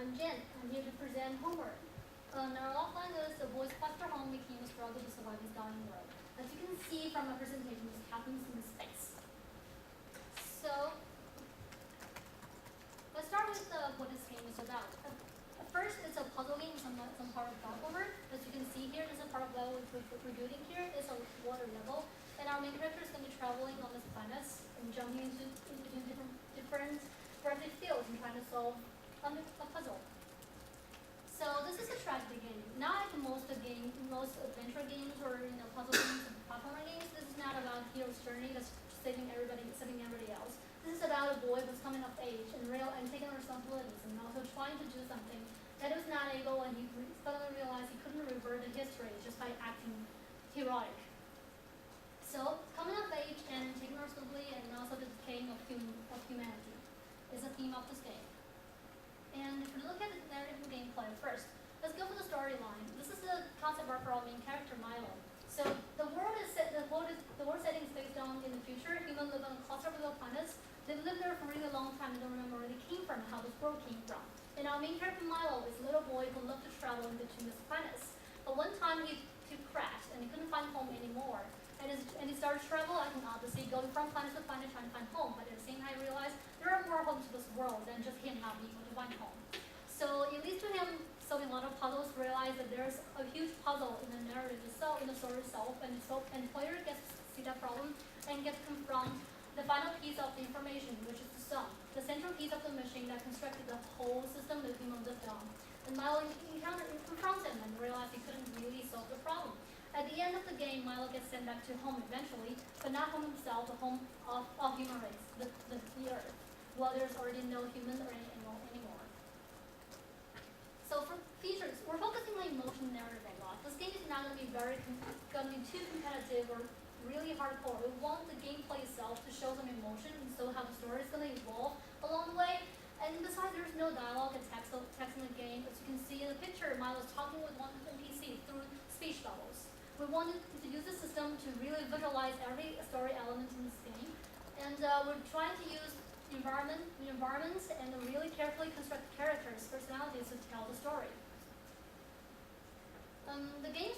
I'm Jen. I'm here to present Homeward. Our offline is the boy's quest for home became a struggle to survive his dying world. As you can see from my presentation, this happens in space. So, let's start with what this game is about. First, it's a puzzle game, some part of Homeward. As you can see here, this is part of level which we're building here. It's a water level, and our main character is going to be traveling on this planet and jumping into different gravity fields and trying to solve a puzzle. So this is a strategy game. Not like most adventure games or puzzle games and platformer games. This is not about hero's journey that's saving everybody else. This is about a boy who's coming of age and taking responsibilities and also trying to do something that he was not able, and he suddenly realized he couldn't revert the history just by acting heroic. So coming of age and taking responsibility and also the decaying of humanity is the theme of this game. And if we look at the narrative and gameplay first, let's go for the storyline. This is the concept art for our main character, Milo. So the world setting is based on in the future. Humans live on a cluster of little planets. They've lived there for a really long time and don't remember where they came from and how this world came from. And our main character, Milo, is a little boy who loved to travel in between these planets. But one time he crashed and he couldn't find home anymore. And he started to travel like an odyssey, going from planet to planet trying to find home. But at the same time, he realized there are more homes to this world than just him not being able to find home. So it leads to him solving a lot of puzzles, realize that there's a huge puzzle in the narrative itself, in the story itself, and the player gets to see that problem and gets to confront the final piece of the information, which is the sun, the central piece of the machine that constructed the whole system that human lived on. And Milo confronts him and realizes he couldn't really solve the problem. At the end of the game, Milo gets sent back to home eventually, but not home himself, the home of human race, the Earth. Well, there's already no human or any animal anymore. So for features, we're focusing on emotion narrative a lot. This game is not going to be too competitive or really hardcore. We want the gameplay itself to show some emotion and so how the story is going to evolve along the way. And besides, there's no dialogue and text in the game. As you can see in the picture, Milo's talking with one NPC through speech bubbles. We wanted to use the system to really visualize every story element in this game. And we're trying to use environments and really carefully construct characters, personalities to tell the story. The game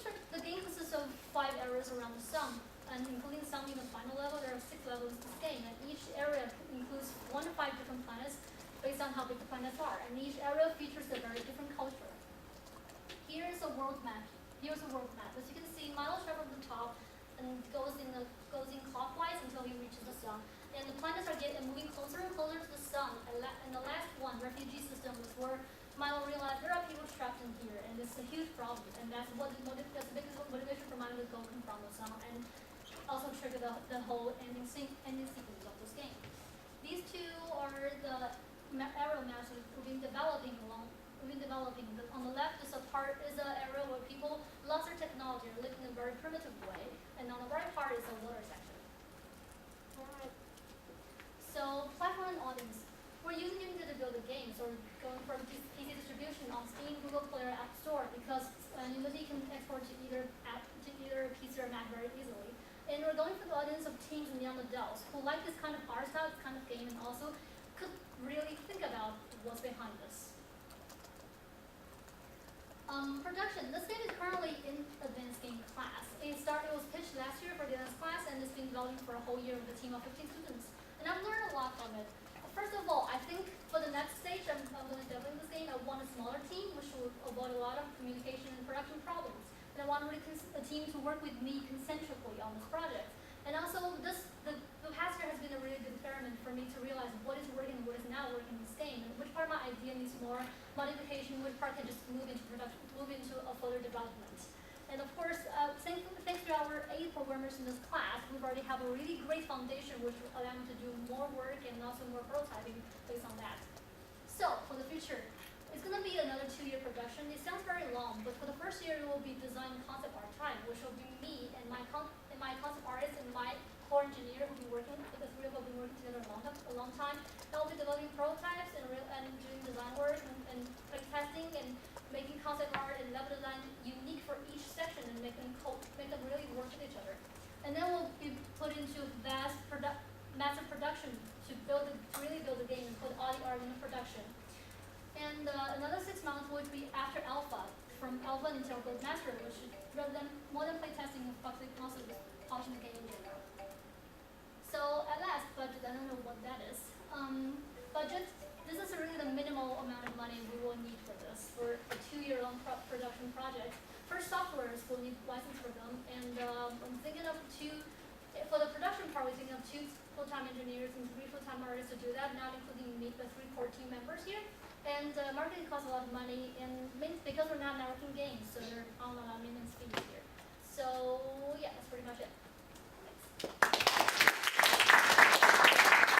consists of 5 areas around the sun, and including some in the final level. There are 6 levels in this game, and each area includes 1 to 5 different planets based on how big the planets are, and each area features a very different culture. Here is a world map. Here's a world map. As you can see, Milo travels to the top and goes in clockwise until he reaches the sun. And the planets are moving closer and closer to the sun. And the last one, refugee system, was where Milo realized there are people trapped in here, and it's a huge problem. And that's the biggest motivation for Milo to go confront the sun and also trigger the whole ending sequence of this game. These two are the aerial maps we've been developing. On the left is an area where people lost their technology or live in a very primitive way, and on the right part is a water section. Alright. So platform and audience. We're using Unity to build the game, so we're going for PC distribution on Steam, Google Play, or App Store because Unity can export to either PC or Mac very easily. And we're going for the audience of teens and young adults who like this kind of art style, this kind of game, and also could really think about what's behind this. Production. This game is currently in advanced game class. It was pitched last year for the advanced class, and it's been developing for a whole year with a team of 15 students. And I've learned a lot from it. First of all, I think for the next stage, I'm going to develop this game. I want a smaller team, which will avoid a lot of communication and production problems. And I want a team to work with me concentrically on this project. And also, the past year has been a really good experiment for me to realize what is working and what is not working in this game, and which part of my idea needs more modification, which part can just move into production, move into a further development. And of course, thanks to our 8 programmers in this class, we already have a really great foundation which will allow them to do more work and also more prototyping based on that. So, for the future, it's going to be another 2-year production. It sounds very long, but for the first year, it will be design concept art time, which will be me and my concept artist and my core engineer who will be working, the 3 of us will be working together a long time. And we'll be developing prototypes and doing design work and testing and making concept art and level design unique for each section and make them really work with each other. And then we'll be put into massive production to really build the game and put all the art into production. And another 6 months would be after alpha, from alpha until gold master, which is rather than more than playtesting of Foxy consoles, polishing the game in general. So at last, budget, I don't know what that is. Budget, this is really the minimal amount of money we will need for this, for a 2-year-long production project. First, softwares will need license for them, and I'm thinking of for the production part, we're thinking of 2 full-time engineers and 3 full-time artists to do that, not including me, the 3 core team members here. And marketing costs a lot of money, and because we're not networking games, so they're on a maintenance fees here. So yeah, that's pretty much it. Thanks.